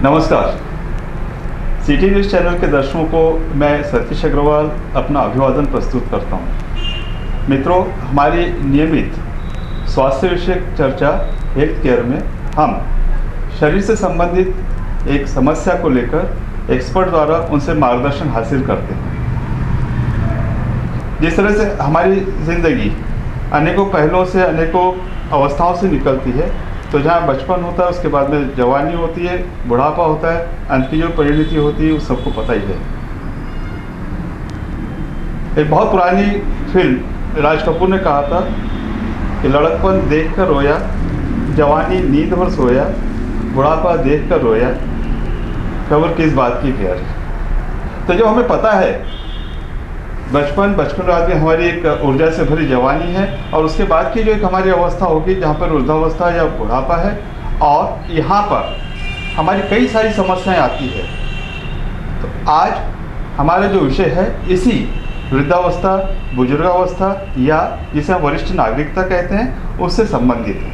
नमस्कार। City news channel के दर्शकों को मैं सतीश अग्रवाल अपना अभिवादन प्रस्तुत करता हूं। मित्रों, हमारी नियमित स्वास्थ्य विषयक चर्चा हेल्थ केयर में हम शरीर से संबंधित एक समस्या को लेकर एक्सपर्ट द्वारा उनसे मार्गदर्शन हासिल करते हैं। जिस तरह से हमारी ज़िंदगी अनेकों पहलुओं से, अनेकों अवस्थाओं से निकलती है, तो जहाँ बचपन होता है उसके बाद में जवानी होती है, बुढ़ापा होता है, अंत की जो परिणति होती है वो सबको पता ही है। एक बहुत पुरानी फिल्म राज कपूर ने कहा था कि लड़कपन देख कर रोया, जवानी नींद भर सोया, बुढ़ापा देख कर रोया, खबर किस बात की खैर। तो जब हमें पता है बचपन बाद में हमारी एक ऊर्जा से भरी जवानी है और उसके बाद की जो एक हमारी अवस्था होगी जहाँ पर वृद्धावस्था या बुढ़ापा है, और यहाँ पर हमारी कई सारी समस्याएं आती है। तो आज हमारा जो विषय है इसी वृद्धावस्था, बुजुर्गावस्था या जिसे हम वरिष्ठ नागरिकता कहते हैं उससे संबंधित है।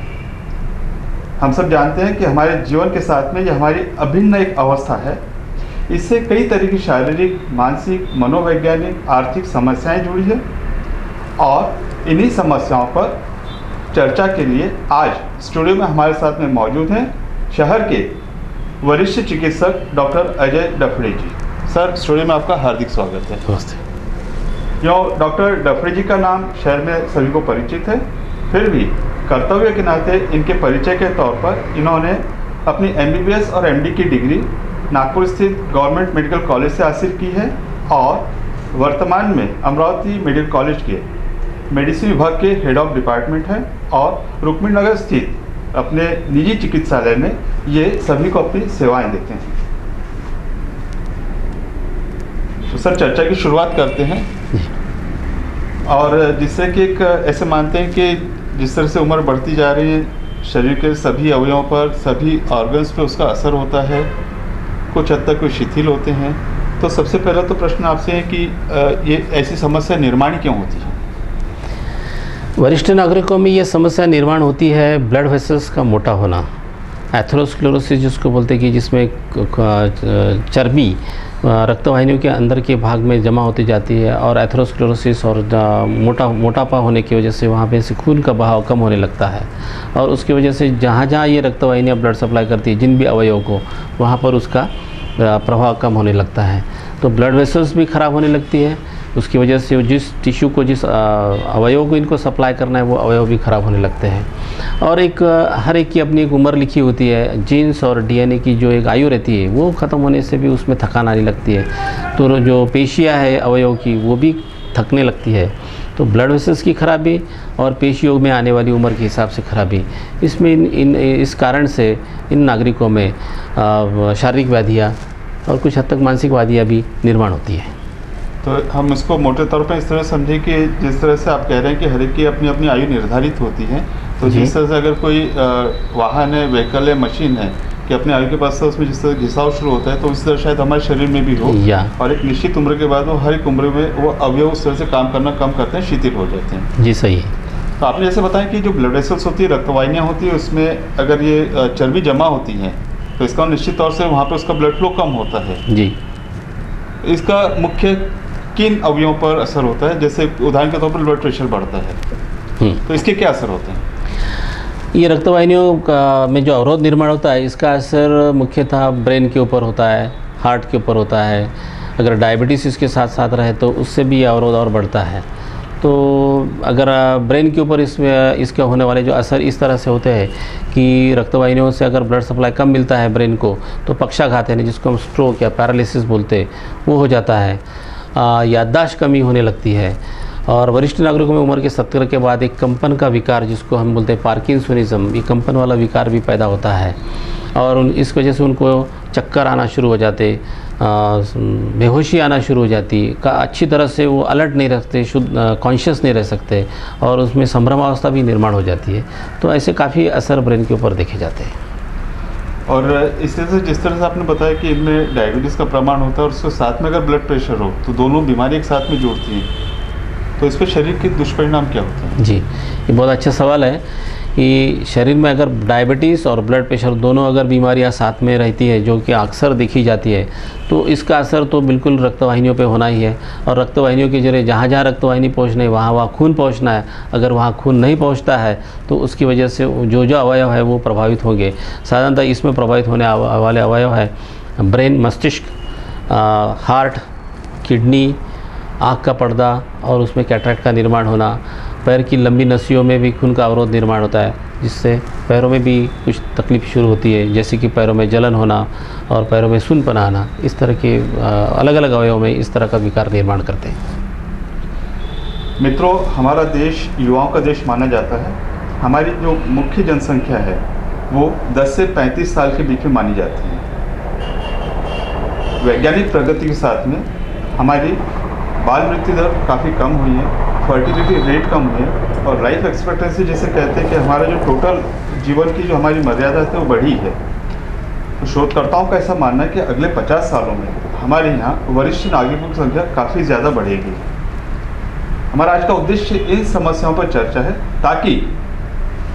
हम सब जानते हैं कि हमारे जीवन के साथ में यह हमारी अभिन्न एक अवस्था है। इससे कई तरह की शारीरिक, मानसिक, मनोवैज्ञानिक, आर्थिक समस्याएं जुड़ी है और इन्हीं समस्याओं पर चर्चा के लिए आज स्टूडियो में हमारे साथ में मौजूद हैं शहर के वरिष्ठ चिकित्सक डॉक्टर अजय डफड़े जी। सर, स्टूडियो में आपका हार्दिक स्वागत है। नमस्ते। जो डॉक्टर डफड़े जी का नाम शहर में सभी को परिचित है, फिर भी कर्तव्य के नाते इनके परिचय के तौर पर इन्होंने अपनी MBBS और MD की डिग्री नागपुर स्थित गवर्नमेंट मेडिकल कॉलेज से हासिल की है और वर्तमान में अमरावती मेडिकल कॉलेज के मेडिसिन विभाग के हेड ऑफ डिपार्टमेंट हैं और रुक्मिणी नगर स्थित अपने निजी चिकित्सालय में ये सभी को अपनी सेवाएं देते हैं। तो सर, चर्चा की शुरुआत करते हैं और जिससे कि एक ऐसे मानते हैं कि जिस तरह से उम्र बढ़ती जा रही है, शरीर के सभी अवयवों पर, सभी ऑर्गन्स पे उसका असर होता है, कुछ हद तक शिथिल होते हैं। तो सबसे पहला तो प्रश्न आपसे है कि ये ऐसी समस्या निर्माण क्यों होती है? वरिष्ठ नागरिकों में ये समस्या निर्माण होती है ब्लड वेसल्स का मोटा होना, एथेरोस्क्लेरोसिस जिसको बोलते हैं, कि जिसमें चर्बी रक्तवाहिनियों के अंदर के भाग में जमा होती जाती है और एथेरोस्क्लेरोसिस और मोटापा होने की वजह से वहाँ पे से खून का बहाव कम होने लगता है और उसकी वजह से जहाँ जहाँ ये रक्तवाहिनियाँ ब्लड सप्लाई करती है जिन भी अवयव को, वहाँ पर उसका प्रभाव कम होने लगता है। तो ब्लड वेसल्स भी ख़राब होने लगती है, उसकी वजह से जिस टिश्यू को, जिस अवयव को इनको सप्लाई करना है वो अवयव भी ख़राब होने लगते हैं। और एक हर एक की अपनी एक उम्र लिखी होती है, जीन्स और DNA की जो एक आयु रहती है वो ख़त्म होने से भी उसमें थकान आने लगती है। तो जो पेशियाँ है अवयव की वो भी थकने लगती है। तो ब्लड वेसल्स की खराबी और पेशियों में आने वाली उम्र के हिसाब से खराबी, इसमें इस कारण से इन नागरिकों में शारीरिक व्याधियाँ और कुछ हद तक मानसिक व्याधियाँ भी निर्माण होती है। तो हम इसको मोटे तौर पर इस तरह समझें कि जिस तरह से आप कह रहे हैं कि हर एक की अपनी अपनी आयु निर्धारित होती है, तो जिस तरह से अगर कोई वाहन है, व्हीकल है, मशीन है कि अपने आयु के पास से उसमें जिस तरह घिसाव शुरू होता है, तो इस तरह शायद हमारे शरीर में भी हो और एक निश्चित उम्र के बाद वो हर एक उम्र में वो अवयव उस तरह से काम करना कम करते हैं, शिथिल हो जाते हैं। जी सही। तो आपने जैसे बताया कि जो ब्लड वेसल्स होती है, रक्तवाहिनियाँ होती है, उसमें अगर ये चर्बी जमा होती हैं तो इसका निश्चित तौर से वहाँ पर उसका ब्लड फ्लो कम होता है। जी। इसका मुख्य किन अवयवों पर असर होता है? जैसे उदाहरण के तौर पर ब्लड प्रेशर बढ़ता है, तो इसके क्या असर होते हैं? ये रक्तवाहिनियों का में जो अवरोध निर्माण होता है इसका असर मुख्यतः ब्रेन के ऊपर होता है, हार्ट के ऊपर होता है। अगर डायबिटीज़ इसके साथ साथ रहे तो उससे भी अवरोध और बढ़ता है। तो अगर ब्रेन के ऊपर इसके होने वाले जो असर इस तरह से होते हैं कि रक्तवाहिनियों से अगर ब्लड सप्लाई कम मिलता है ब्रेन को, तो पक्षाघात है जिसको हम स्ट्रोक या पैरालिसिस बोलते हैं वो हो जाता है। याददाश्त कमी होने लगती है और वरिष्ठ नागरिकों में उम्र के 70 के बाद एक कंपन का विकार जिसको हम बोलते हैं पार्किंसोनिज्म, ये कंपन वाला विकार भी पैदा होता है और इस वजह से उनको चक्कर आना शुरू हो जाते, बेहोशी आना शुरू हो जाती, अच्छी तरह से वो अलर्ट नहीं रखते, शुद्ध कॉन्शियस नहीं रह सकते और उसमें संभ्रमावस्था भी निर्माण हो जाती है। तो ऐसे काफ़ी असर ब्रेन के ऊपर देखे जाते हैं। और इस तरह से जिस तरह से आपने बताया कि इनमें डायबिटीज़ का प्रमाण होता है और उसके साथ में अगर ब्लड प्रेशर हो तो दोनों बीमारी एक साथ में जुड़ती हैं, तो इस पर शरीर के दुष्परिणाम क्या होते हैं? जी, ये बहुत अच्छा सवाल है कि शरीर में अगर डायबिटीज़ और ब्लड प्रेशर दोनों अगर बीमारियां साथ में रहती है, जो कि अक्सर देखी जाती है, तो इसका असर तो बिल्कुल रक्तवाहिनियों पे होना ही है। और रक्तवाहिनियों के जरिए जहाँ जहाँ रक्तवाहिनी पहुँचना है वहाँ वहाँ खून पहुँचना है। अगर वहाँ खून नहीं पहुँचता है तो उसकी वजह से जो जो अवयव है वो प्रभावित होंगे। साधारणतः इसमें प्रभावित होने वाले अवयव है ब्रेन, मस्तिष्क, हार्ट, किडनी, आँख का पर्दा और उसमें कैटरेक्ट का निर्माण होना। पैर की लंबी नसियों में भी खून का अवरोध निर्माण होता है, जिससे पैरों में भी कुछ तकलीफ शुरू होती है, जैसे कि पैरों में जलन होना और पैरों में सूनपन आना। इस तरह के अलग अलग अवयवों में इस तरह का विकार निर्माण करते हैं। मित्रों, हमारा देश युवाओं का देश माना जाता है। हमारी जो मुख्य जनसंख्या है वो 10 से 35 साल के बीच में मानी जाती है। वैज्ञानिक प्रगति के साथ में हमारी बाल मृत्यु दर काफ़ी कम हुई है, फर्टिलिटी रेट कम हुई है और लाइफ एक्सपेक्टेंसी जिसे कहते हैं कि हमारा जो टोटल जीवन की जो हमारी मर्यादा है वो बढ़ी है। तो शोधकर्ताओं का ऐसा मानना है कि अगले 50 सालों में हमारे यहाँ वरिष्ठ नागरिकों की संख्या काफ़ी ज़्यादा बढ़ेगी। हमारा आज का उद्देश्य इन समस्याओं पर चर्चा है, ताकि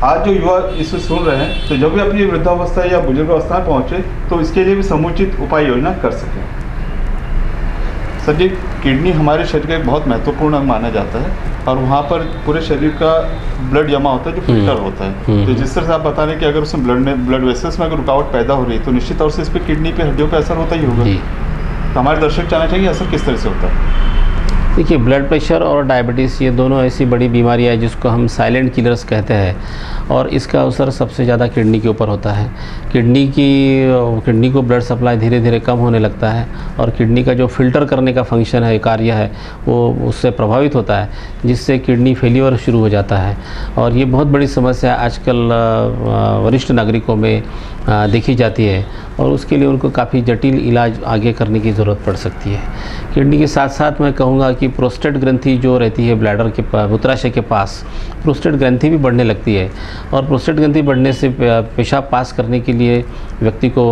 आज जो युवा इसे सुन रहे हैं तो जब भी अपनी वृद्धावस्था या बुजुर्गावस्था में पहुँचे तो इसके लिए भी समुचित उपाय योजना कर सकें। सर जी, किडनी हमारे शरीर का एक बहुत महत्वपूर्ण अंग माना जाता है और वहाँ पर पूरे शरीर का ब्लड जमा होता है जो फिल्टर होता है। तो जिस तरह से आप बता रहे हैं कि अगर उसमें ब्लड वेसल्स में अगर रुकावट पैदा हो रही है तो निश्चित तौर से इस पर किडनी पे हड्डियों पे असर होता ही होगा। तो हमारे दर्शक जानना चाहिए असर किस तरह से होता है। देखिए, ब्लड प्रेशर और डायबिटीज़ ये दोनों ऐसी बड़ी बीमारियाँ है जिसको हम साइलेंट किलर्स कहते हैं और इसका असर सबसे ज़्यादा किडनी के ऊपर होता है। किडनी को ब्लड सप्लाई धीरे धीरे कम होने लगता है और किडनी का जो फिल्टर करने का फंक्शन है, कार्य है, वो उससे प्रभावित होता है, जिससे किडनी फेल्योर शुरू हो जाता है। और ये बहुत बड़ी समस्या आजकल वरिष्ठ नागरिकों में देखी जाती है और उसके लिए उनको काफ़ी जटिल इलाज आगे करने की ज़रूरत पड़ सकती है। किडनी के साथ साथ मैं कहूँगा कि प्रोस्टेट ग्रंथि जो रहती है ब्लैडर के मूत्राशय के पास, प्रोस्टेट ग्रंथि भी बढ़ने लगती है और प्रोस्टेट ग्रंथि बढ़ने से पेशाब पास करने के लिए व्यक्ति को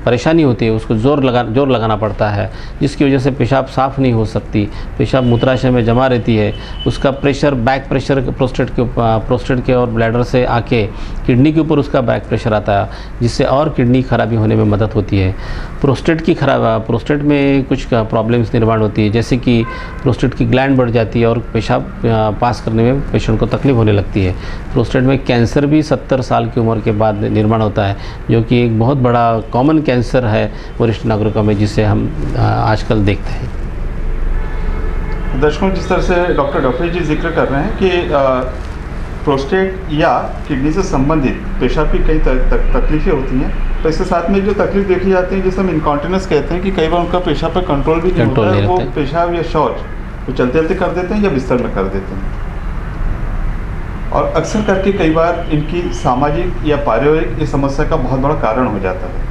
परेशानी होती है, उसको जोर लगाना पड़ता है, जिसकी वजह से पेशाब साफ़ नहीं हो सकती, पेशाब मूत्राशय में जमा रहती है। उसका प्रेशर, बैक प्रेशर प्रोस्टेट के और ब्लैडर से आके किडनी के ऊपर उसका बैक प्रेशर आता है, जिससे और किडनी खराबी होने में मदद होती है। प्रोस्टेट में कुछ प्रॉब्लम्स निर्माण होती है, जैसे कि प्रोस्टेट की ग्लैंड बढ़ जाती है और पेशाब पास करने में पेशेंट को तकलीफ होने लगती है। प्रोस्टेट में कैंसर भी 70 साल की उम्र के बाद निर्माण होता है, जो कि एक बहुत बड़ा कॉमन कैंसर है वरिष्ठ नागरिकों में, जिसे हम आजकल देखते हैं। दर्शकों, जिस तरह से डॉक्टर डफरी जी जिक्र कर रहे हैं कि प्रोस्टेट या किडनी से संबंधित पेशाब की कई तकलीफें होती हैं, तो इसके साथ में जो तकलीफ देखी जाती है जिसे हम इनकॉन्टिनेंस कहते हैं कि कई बार उनका पेशाब पर कंट्रोल भी नहीं होता है, वो पेशाब या शौच वो चलते चलते कर देते हैं या बिस्तर में कर देते हैं। और अक्सर करके कई बार इनकी सामाजिक या पारिवारिक इस समस्या का बहुत बड़ा कारण हो जाता है।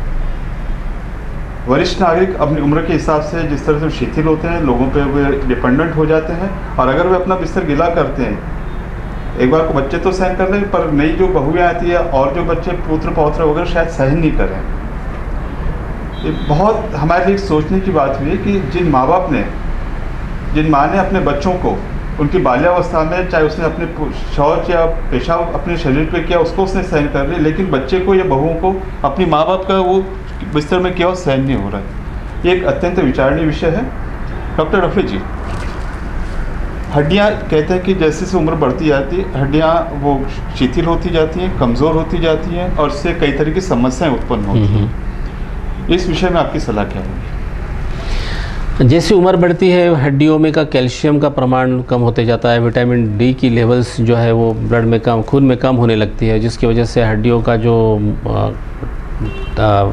वरिष्ठ नागरिक अपनी उम्र के हिसाब से जिस तरह से शिथिल होते हैं, लोगों पे वे डिपेंडेंट हो जाते हैं और अगर वे अपना बिस्तर गीला करते हैं, एक बार को बच्चे तो सहन कर लें, पर नई जो बहुएँ आती है और जो बच्चे पुत्र पौत्र वगैरह शायद सहन नहीं करें। ये बहुत हमारे लिए सोचने की बात हुई है कि जिन माँ ने अपने बच्चों को उनकी बाल्यावस्था में, चाहे उसने अपने शौच या पेशाब अपने शरीर पे किया उसको उसने सहन कर लिया, लेकिन बच्चे को या बहुओं को अपनी माँ बाप का वो बिस्तर में किया सहन नहीं हो रहा है। ये एक अत्यंत विचारणीय विषय है। डॉक्टर रफी जी, हड्डियाँ कहते हैं कि जैसे जैसे उम्र बढ़ती जाती है हड्डियाँ वो शिथिल होती जाती हैं, कमज़ोर होती जाती हैं और इससे कई तरह की समस्याएं उत्पन्न होती हैं। इस विषय में आपकी सलाह क्या होगी? जैसे उम्र बढ़ती है हड्डियों में का कैल्शियम का प्रमाण कम होते जाता है, विटामिन डी की लेवल्स जो है वो ब्लड में कम, खून में कम होने लगती है, जिसकी वजह से हड्डियों का जो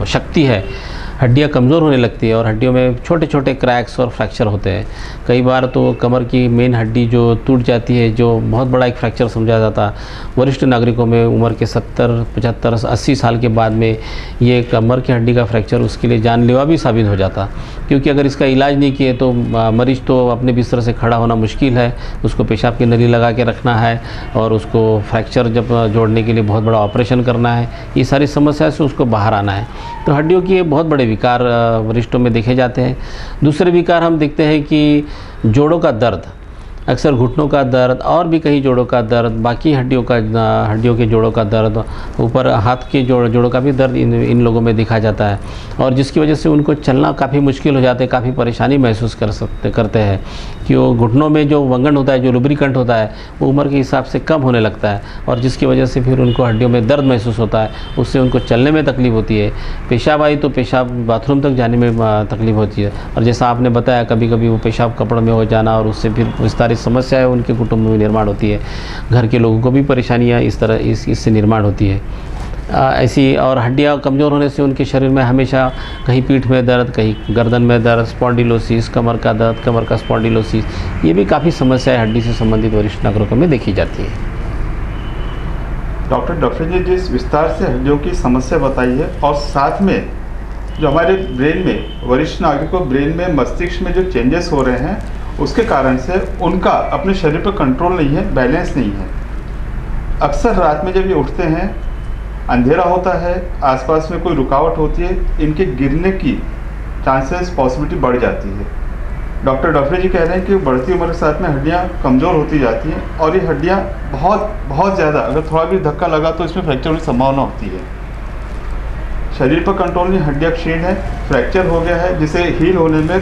शक्ति है, हड्डियाँ कमज़ोर होने लगती है और हड्डियों में छोटे छोटे क्रैक्स और फ्रैक्चर होते हैं। कई बार तो कमर की मेन हड्डी जो टूट जाती है, जो बहुत बड़ा एक फ्रैक्चर समझा जाता है। वरिष्ठ नागरिकों में उम्र के 70, 75, 80 साल के बाद में ये कमर की हड्डी का फ्रैक्चर उसके लिए जानलेवा भी साबित हो जाता, क्योंकि अगर इसका इलाज नहीं किए तो मरीज़ तो अपने बिस्तर से खड़ा होना मुश्किल है, उसको पेशाब की नली लगा के रखना है और उसको फ्रैक्चर जब जोड़ने के लिए बहुत बड़ा ऑपरेशन करना है। ये सारी समस्या से उसको बाहर आना है। तो हड्डियों की बहुत बड़े विकार वरिष्ठों में देखे जाते हैं। दूसरे विकार हम देखते हैं कि जोड़ों का दर्द, अक्सर घुटनों का दर्द और भी कई जोड़ों का दर्द, बाकी हड्डियों के जोड़ों का दर्द, ऊपर हाथ के जोड़ों का भी दर्द इन लोगों में दिखा जाता है, और जिसकी वजह से उनको चलना काफ़ी मुश्किल हो जाता है, काफ़ी परेशानी महसूस करते हैं कि वो घुटनों में जो वंगन होता है, जो लुब्रिकेंट होता है, वो उम्र के हिसाब से कम होने लगता है, और जिसकी वजह से फिर उनको हड्डियों में दर्द महसूस होता है, उससे उनको चलने में तकलीफ़ होती है। पेशाब आई तो पेशाब बाथरूम तक जाने में तकलीफ़ होती है, और जैसा आपने बताया कभी कभी वो पेशाब कपड़ों में हो जाना, और उससे फिर विस्तारित समस्याएं उनके कुटुंब में निर्माण होती है। घर के लोगों को भी परेशानियां इससे निर्माण होती है। ऐसी और हड्डियां कमज़ोर होने से उनके शरीर में हमेशा कहीं पीठ में दर्द, कहीं गर्दन में दर्द, स्पॉन्डिलोसिस, कमर का दर्द, कमर का स्पॉन्डिलोसिस, ये भी काफ़ी समस्याएं हड्डी से संबंधित वरिष्ठ नागरिकों में देखी जाती है। डॉक्टर जी जिस विस्तार से हड्डियों की समस्या बताई है, और साथ में जो हमारे ब्रेन में, वरिष्ठ नागरिकों ब्रेन में, मस्तिष्क में जो चेंजेस हो रहे हैं, उसके कारण से उनका अपने शरीर पर कंट्रोल नहीं है, बैलेंस नहीं है। अक्सर रात में जब ये उठते हैं, अंधेरा होता है, आसपास में कोई रुकावट होती है, इनके गिरने की चांसेस, पॉसिबिलिटी बढ़ जाती है। डॉक्टर जी कह रहे हैं कि बढ़ती उम्र के साथ में हड्डियाँ कमज़ोर होती जाती हैं, और ये हड्डियाँ बहुत ज़्यादा, अगर थोड़ा भी धक्का लगा तो इसमें फ्रैक्चर होने की संभावना होती है। शरीर पर कंट्रोल नहीं, हड्डियाँ क्षीण है, फ्रैक्चर हो गया है, जिसे हील होने में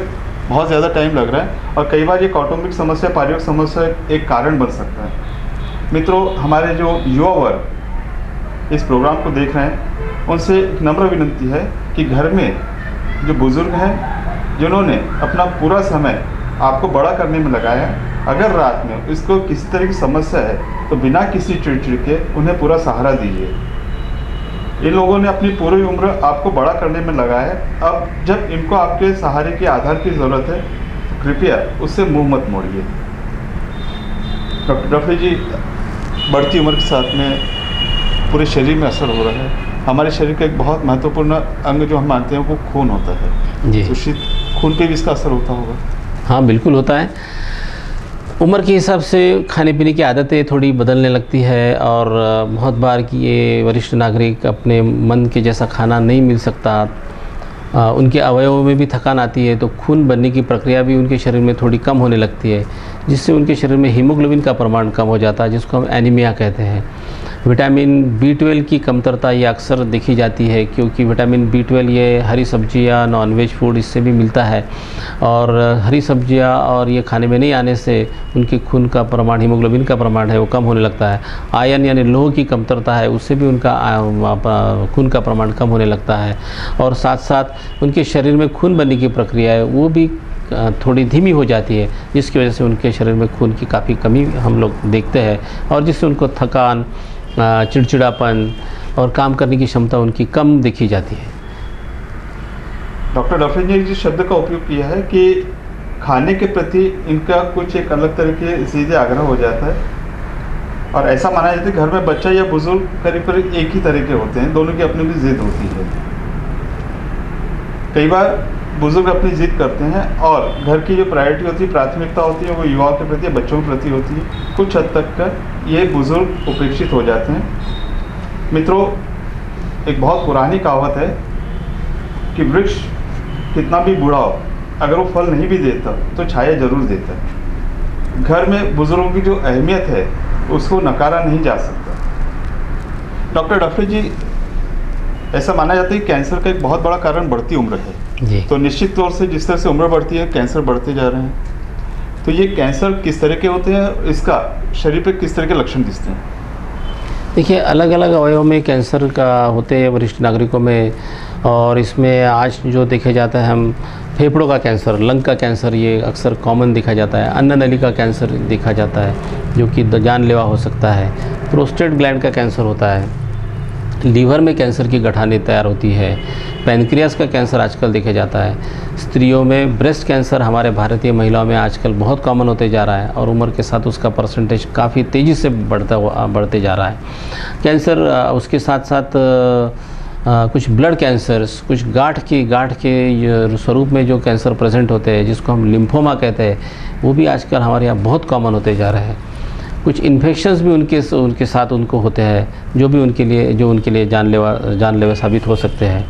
बहुत ज़्यादा टाइम लग रहा है, और कई बार ये कौटुंबिक समस्या, पारिवारिक समस्या एक कारण बन सकता है। मित्रों, हमारे जो युवा वर्ग इस प्रोग्राम को देख रहे हैं, उनसे एक नम्र विनंती है कि घर में जो बुज़ुर्ग हैं, जिन्होंने अपना पूरा समय आपको बड़ा करने में लगाया, अगर रात में इसको किसी तरह की समस्या है तो बिना किसी चिड़चिड़ के उन्हें पूरा सहारा दीजिए। इन लोगों ने अपनी पूरी उम्र आपको बड़ा करने में लगाया है, अब जब इनको आपके सहारे के आधार की ज़रूरत है तो कृपया उससे मुंह मत मोड़िए। डॉक्टर जी, बढ़ती उम्र के साथ में पूरे शरीर में असर हो रहा है। हमारे शरीर का एक बहुत महत्वपूर्ण अंग जो हम मानते हैं वो खून होता है जी, तो खून पे भी इसका असर होता होगा? हाँ, बिल्कुल होता है। उम्र के हिसाब से खाने पीने की आदतें थोड़ी बदलने लगती है, और बहुत बार कि ये वरिष्ठ नागरिक अपने मन के जैसा खाना नहीं मिल सकता, उनके अवयवों में भी थकान आती है, तो खून बनने की प्रक्रिया भी उनके शरीर में थोड़ी कम होने लगती है, जिससे उनके शरीर में हीमोग्लोबिन का प्रमाण कम हो जाता है, जिसको हम एनीमिया कहते हैं। विटामिन B12 की कमतरता ये अक्सर देखी जाती है, क्योंकि विटामिन B12 ये हरी सब्जियां, नॉनवेज फूड, इससे भी मिलता है, और हरी सब्जियां और ये खाने में नहीं आने से उनके खून का प्रमाण, हीमोग्लोबिन का प्रमाण है वो कम होने लगता है। आयरन यानी लोह की कमतरता है, उससे भी उनका खून का प्रमाण कम होने लगता है, और साथ साथ उनके शरीर में खून बनने की प्रक्रिया है वो भी थोड़ी धीमी हो जाती है, जिसकी वजह से उनके शरीर में खून की काफ़ी कमी हम लोग देखते हैं, और जिससे उनको थकान, चिड़चिड़ापन और काम करने की क्षमता उनकी कम देखी जाती है। डॉक्टर ने जिस शब्द का उपयोग किया है कि खाने के प्रति इनका कुछ एक अलग तरह के सीधे आग्रह हो जाता है, और ऐसा माना जाता है कि घर में बच्चा या बुजुर्ग करीब करीब एक ही तरह के होते हैं, दोनों की अपनी भी जिद होती है। कई बार बुजुर्ग अपनी जिद करते हैं, और घर की जो प्रायोरिटी होती है, प्राथमिकता होती है, वो युवाओं के प्रति या बच्चों के प्रति होती है। कुछ हद तक ये बुजुर्ग उपेक्षित हो जाते हैं। मित्रों, एक बहुत पुरानी कहावत है कि वृक्ष कितना भी बूढ़ा हो, अगर वो फल नहीं भी देता तो छाया जरूर देता है। घर में बुजुर्गों की जो अहमियत है उसको नकारा नहीं जा सकता। डॉक्टर जी, ऐसा माना जाता है कि कैंसर का एक बहुत बड़ा कारण बढ़ती उम्र है जी। तो निश्चित तौर से जिस तरह से उम्र बढ़ती है, कैंसर बढ़ते जा रहे हैं। तो ये कैंसर किस तरह के होते हैं, इसका शरीर पे किस तरह के लक्षण दिखते हैं? देखिए, अलग अलग अवयवों में कैंसर का होते हैं वरिष्ठ नागरिकों में, और इसमें आज जो देखे जाता है, हम फेफड़ों का कैंसर, लंग का कैंसर, ये अक्सर कॉमन देखा जाता है। अन्न नली का कैंसर देखा जाता है, जो कि जानलेवा हो सकता है। प्रोस्टेट ग्लैंड का कैंसर होता है। लीवर में कैंसर की गठानें तैयार होती है। पैनक्रियास का कैंसर आजकल देखा जाता है। स्त्रियों में ब्रेस्ट कैंसर हमारे भारतीय महिलाओं में आजकल बहुत कॉमन होते जा रहा है, और उम्र के साथ उसका परसेंटेज काफ़ी तेज़ी से बढ़ते जा रहा है। कैंसर उसके साथ साथ कुछ ब्लड कैंसर्स, कुछ गांठ के स्वरूप में जो कैंसर प्रेजेंट होते हैं, जिसको हम लिम्फोमा कहते हैं, वो भी आजकल हमारे यहाँ बहुत कॉमन होते जा रहे हैं। कुछ इन्फेक्शंस भी उनके साथ उनको होते हैं, जो उनके लिए जानलेवा साबित हो सकते हैं।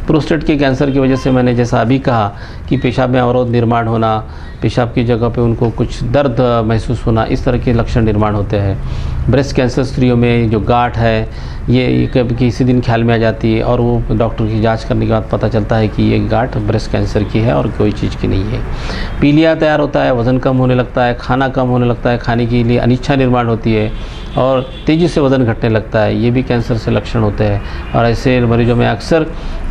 प्रोस्टेट के कैंसर की वजह से मैंने जैसा अभी कहा कि पेशाब में अवरोध निर्माण होना, पेशाब की जगह पे उनको कुछ दर्द महसूस होना, इस तरह के लक्षण निर्माण होते हैं। ब्रेस्ट कैंसर स्त्रियों में जो गांठ है ये कभी किसी दिन ख्याल में आ जाती है और वो डॉक्टर की जांच करने के बाद पता चलता है कि ये गांठ ब्रेस्ट कैंसर की है और कोई चीज़ की नहीं है। पीलिया तैयार होता है, वज़न कम होने लगता है, खाना कम होने लगता है, खाने के लिए अनिच्छा निर्माण होती है और तेज़ी से वज़न घटने लगता है, ये भी कैंसर से लक्षण होते हैं। और ऐसे मरीजों में अक्सर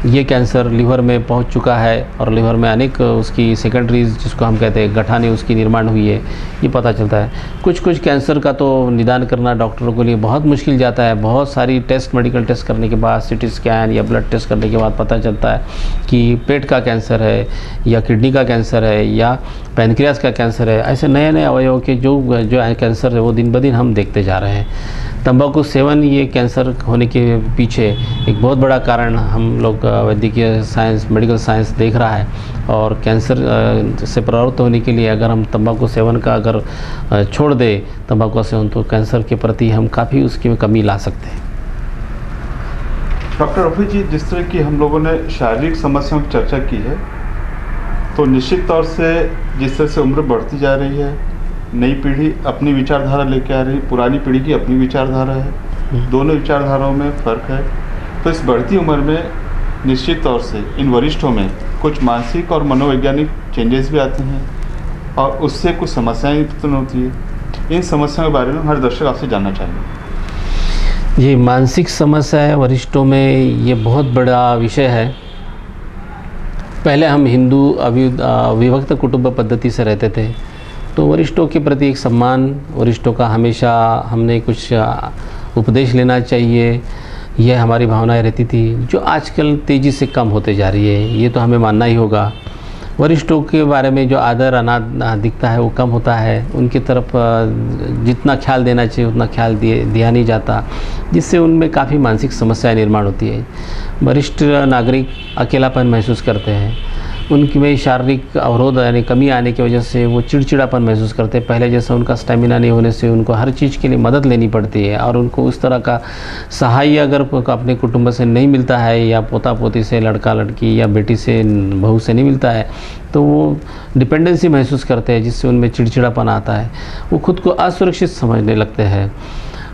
ये कैंसर लिवर में पहुंच चुका है और लिवर में अनेक उसकी सेकेंडरीज जिसको हम कहते हैं गठाने उसकी निर्माण हुई है, ये पता चलता है। कुछ कैंसर का तो निदान करना डॉक्टरों के लिए बहुत मुश्किल जाता है। बहुत सारी टेस्ट, मेडिकल टेस्ट करने के बाद, सीटी स्कैन या ब्लड टेस्ट करने के बाद पता चलता है कि पेट का कैंसर है या किडनी का कैंसर है या पैनक्रियास का कैंसर है। ऐसे नए नए अवयवों के जो कैंसर है वो दिन ब दिन हम देखते जा रहे हैं। तंबाकू सेवन ये कैंसर होने के पीछे एक बहुत बड़ा कारण हम लोग वैद्यकीय साइंस, मेडिकल साइंस देख रहा है। और कैंसर से प्रभावित होने के लिए अगर हम तंबाकू सेवन का अगर छोड़ दें तंबाकू सेवन, तो कैंसर के प्रति हम काफ़ी उसकी कमी ला सकते हैं। डॉक्टर रफ़ी जी, जिस तरह की हम लोगों ने शारीरिक समस्याओं की चर्चा की है, तो निश्चित तौर से जिस तरह से उम्र बढ़ती जा रही है, नई पीढ़ी अपनी विचारधारा लेके आ रही है, पुरानी पीढ़ी की अपनी विचारधारा है, दोनों विचारधाराओं में फ़र्क है। तो इस बढ़ती उम्र में निश्चित तौर से इन वरिष्ठों में कुछ मानसिक और मनोवैज्ञानिक चेंजेस भी आते हैं और उससे कुछ समस्याएं उत्पन्न होती है। इन समस्याओं के बारे में हर दर्शक आपसे जानना चाहेंगे। ये मानसिक समस्या वरिष्ठों में ये बहुत बड़ा विषय है। पहले हम हिंदू विभक्त कुटुंब पद्धति से रहते थे, तो वरिष्ठों के प्रति एक सम्मान, वरिष्ठों का हमेशा हमने कुछ उपदेश लेना चाहिए, यह हमारी भावनाएं रहती थी, जो आजकल तेज़ी से कम होते जा रही है। ये तो हमें मानना ही होगा। वरिष्ठों के बारे में जो आदर अनादर दिखता है वो कम होता है, उनकी तरफ जितना ख्याल देना चाहिए उतना ख्याल दिया नहीं जाता, जिससे उनमें काफ़ी मानसिक समस्याएं निर्माण होती है। वरिष्ठ नागरिक अकेलापन महसूस करते हैं, उनकी में शारीरिक अवरोध यानी कमी आने की वजह से वो चिड़चिड़ापन महसूस करते हैं। पहले जैसा उनका स्टेमिना नहीं होने से उनको हर चीज़ के लिए मदद लेनी पड़ती है और उनको उस तरह का सहाय अगर अपने कुटुंब से नहीं मिलता है या पोता पोती से, लड़का लड़की या बेटी से, बहू से नहीं मिलता है, तो वो डिपेंडेंसी महसूस करते हैं, जिससे उनमें चिड़चिड़ापन आता है। वो खुद को असुरक्षित समझने लगते हैं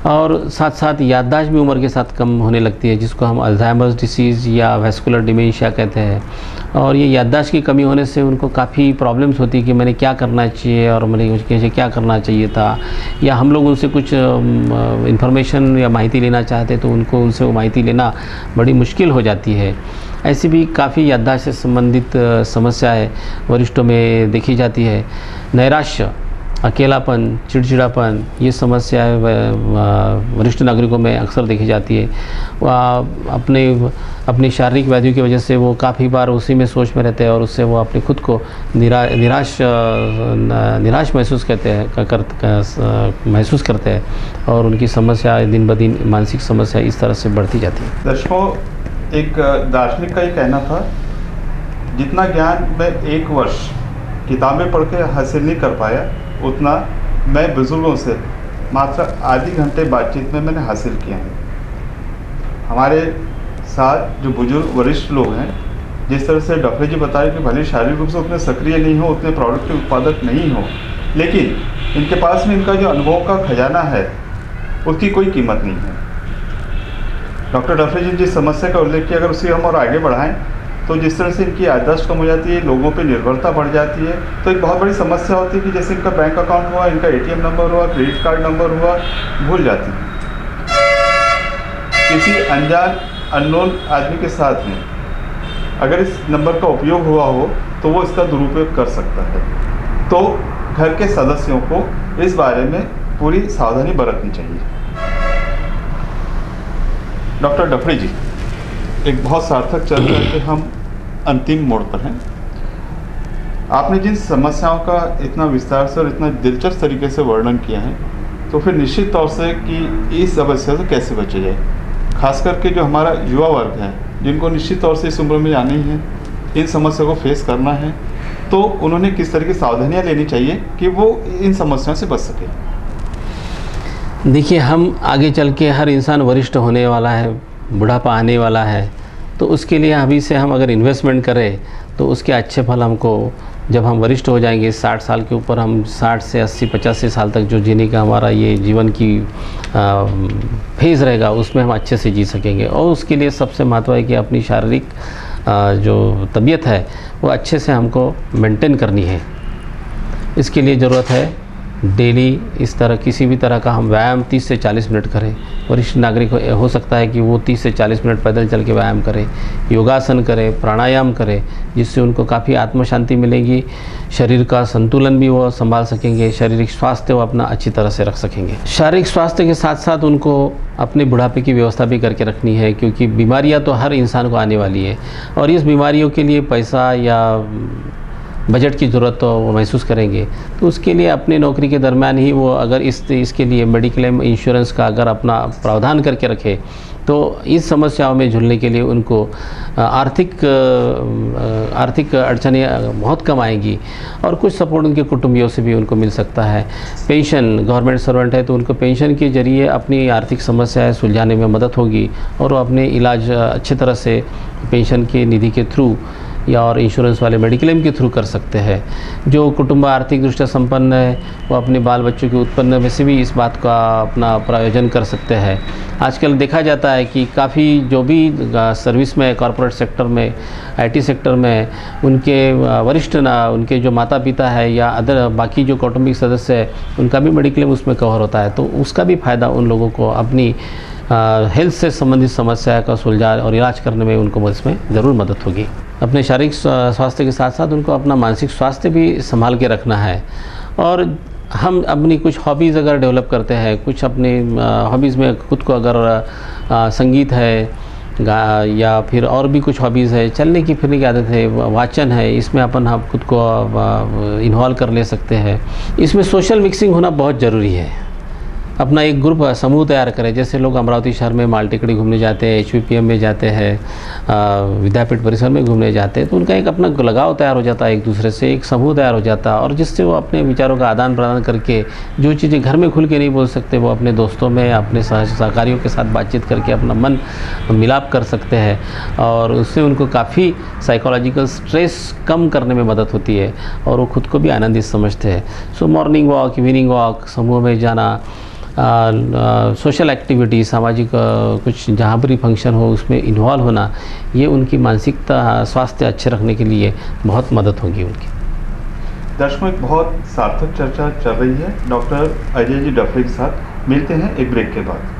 और साथ साथ याददाश्त भी उम्र के साथ कम होने लगती है, जिसको हम अल्जाइमर्स डिसीज़ या वैस्कुलर डिमेंशिया कहते हैं। और ये याददाश्त की कमी होने से उनको काफ़ी प्रॉब्लम्स होती है कि मैंने क्या करना चाहिए और मैंने कैसे क्या करना चाहिए था, या हम लोग उनसे कुछ इन्फॉर्मेशन या माहिती लेना चाहते तो उनको उनसे वो माहिती लेना बड़ी मुश्किल हो जाती है। ऐसी भी काफ़ी याददाश्त से संबंधित समस्याएं वरिष्ठों में देखी जाती है। नैराश्य, अकेलापन, चिड़चिड़ापन, ये समस्याएं वरिष्ठ नागरिकों में अक्सर देखी जाती है। अपनी शारीरिक व्याधियों की वजह से वो काफ़ी बार उसी में सोच में रहते हैं और उससे वो अपने खुद को निराश महसूस करते हैं और उनकी समस्या दिन ब दिन, मानसिक समस्या इस तरह से बढ़ती जाती है। दर्शकों, एक दार्शनिक का ये कहना था, जितना ज्ञान मैं एक वर्ष किताबें पढ़ के हासिल नहीं कर पाया, उतना मैं बुज़ुर्गों से मात्र आधे घंटे बातचीत में मैंने हासिल किया है। हमारे साथ जो बुजुर्ग वरिष्ठ लोग हैं, जिस तरह से डॉक्टर जी बताए कि भले शारीरिक रूप से उतने सक्रिय नहीं हो, उतने प्रोडक्टिव उत्पादक नहीं हो, लेकिन इनके पास में इनका जो अनुभव का खजाना है उसकी कोई कीमत नहीं है। डॉक्टर डफरी जी जिस समस्या का उल्लेख किया, अगर उसे हम और आगे बढ़ाएं तो जिस तरह से इनकी याददाश्त कम हो जाती है, लोगों पे निर्भरता बढ़ जाती है, तो एक बहुत बड़ी समस्या होती है कि जैसे इनका बैंक अकाउंट हुआ, इनका ATM नंबर हुआ, क्रेडिट कार्ड नंबर हुआ, भूल जाती है। किसी अनजान अननोन आदमी के साथ में अगर इस नंबर का उपयोग हुआ हो तो वो इसका दुरुपयोग कर सकता है। तो घर के सदस्यों को इस बारे में पूरी सावधानी बरतनी चाहिए। डॉक्टर डफरी जी, एक बहुत सार्थक चर्चा के हम अंतिम मोड़ पर हैं। आपने जिन समस्याओं का इतना विस्तार से और इतना दिलचस्प तरीके से वर्णन किया है, तो फिर निश्चित तौर से कि इस समस्या से कैसे बचे जाए, खास करके जो हमारा युवा वर्ग है, जिनको निश्चित तौर से इस उम्र में आना ही है, इन समस्या को फेस करना है, तो उन्होंने किस तरह की सावधानियाँ लेनी चाहिए कि वो इन समस्याओं से बच सके। देखिए, हम आगे चल के हर इंसान वरिष्ठ होने वाला है, बुढ़ापा आने वाला है, तो उसके लिए अभी से हम अगर इन्वेस्टमेंट करें तो उसके अच्छे फल हमको जब हम वरिष्ठ हो जाएंगे 60 साल के ऊपर, हम 60 से 80-85 साल तक जो जीने का हमारा ये जीवन की फेज़ रहेगा उसमें हम अच्छे से जी सकेंगे। और उसके लिए सबसे महत्व है कि अपनी शारीरिक जो तबीयत है वो अच्छे से हमको मेंटेन करनी है। इसके लिए ज़रूरत है डेली इस तरह किसी भी तरह का हम व्यायाम 30 से 40 मिनट करें। वरिष्ठ नागरिक हो सकता है कि वो 30 से 40 मिनट पैदल चल के व्यायाम करें, योगासन करें, प्राणायाम करें, जिससे उनको काफ़ी आत्म शांति मिलेगी, शरीर का संतुलन भी वो संभाल सकेंगे, शारीरिक स्वास्थ्य वो अपना अच्छी तरह से रख सकेंगे। शारीरिक स्वास्थ्य के साथ साथ उनको अपने बुढ़ापे की व्यवस्था भी करके रखनी है, क्योंकि बीमारियाँ तो हर इंसान को आने वाली है और इस बीमारियों के लिए पैसा या बजट की ज़रूरत तो वो महसूस करेंगे। तो उसके लिए अपनी नौकरी के दरमियान ही वो अगर इसके लिए मेडिक्लेम इंश्योरेंस का अगर अपना प्रावधान करके रखे तो इस समस्याओं में झूलने के लिए उनको आर्थिक अड़चनें बहुत कम आएंगी और कुछ सपोर्ट उनके कुटुंबियों से भी उनको मिल सकता है। पेंशन, गवर्नमेंट सर्वेंट है तो उनको पेंशन के जरिए अपनी आर्थिक समस्याएं सुलझाने में मदद होगी और वो अपने इलाज अच्छी तरह से पेंशन के निधि के थ्रू या और इंश्योरेंस वाले मेडिक्लेम के थ्रू कर सकते हैं। जो कुटुंब आर्थिक दृष्टि संपन्न है वो अपने बाल बच्चों के उत्पन्न में से भी इस बात का अपना प्रायोजन कर सकते हैं। आजकल देखा जाता है कि काफ़ी जो भी सर्विस में, कॉरपोरेट सेक्टर में, आईटी सेक्टर में उनके वरिष्ठ उनके जो माता पिता है या अदर बाकी जो कौटुंबिक सदस्य है उनका भी मेडिक्लेम उसमें कवर होता है, तो उसका भी फ़ायदा उन लोगों को अपनी हेल्थ से संबंधित समस्या का सुलझा और इलाज करने में उनको इसमें ज़रूर मदद होगी। अपने शारीरिक स्वास्थ्य के साथ साथ उनको अपना मानसिक स्वास्थ्य भी संभाल के रखना है और हम अपनी कुछ हॉबीज़ अगर डेवलप करते हैं, कुछ अपनी हॉबीज़ में खुद को अगर संगीत है या फिर और भी कुछ हॉबीज़ है, चलने की फिरने की आदत है, वाचन है, इसमें अपन हम खुद को इन्वॉल्व कर ले सकते हैं। इसमें सोशल मिक्सिंग होना बहुत ज़रूरी है। अपना एक ग्रुप समूह तैयार करें, जैसे लोग अमरावती शहर में माल टिकड़ी घूमने जाते हैं, HVPM में जाते हैं, विद्यापीठ परिसर में घूमने जाते हैं, तो उनका एक अपना लगाव तैयार हो जाता है, एक दूसरे से एक समूह तैयार हो जाता है और जिससे वो अपने विचारों का आदान प्रदान करके जो चीज़ें घर में खुल के नहीं बोल सकते वो अपने दोस्तों में, अपने सहकारियों के साथ बातचीत करके अपना मन मिलाप कर सकते हैं और उससे उनको काफ़ी साइकोलॉजिकल स्ट्रेस कम करने में मदद होती है और वो खुद को भी आनंदित समझते हैं। सो मॉर्निंग वॉक, इवनिंग वॉक, समूह में जाना, सोशल एक्टिविटी, सामाजिक कुछ जहाँ पर भी फंक्शन हो उसमें इन्वॉल्व होना, ये उनकी मानसिकता स्वास्थ्य अच्छे रखने के लिए बहुत मदद होगी उनकी। दर्शकों, एक बहुत सार्थक चर्चा चल रही है डॉक्टर अजय जी डफरे के साथ। मिलते हैं एक ब्रेक के बाद।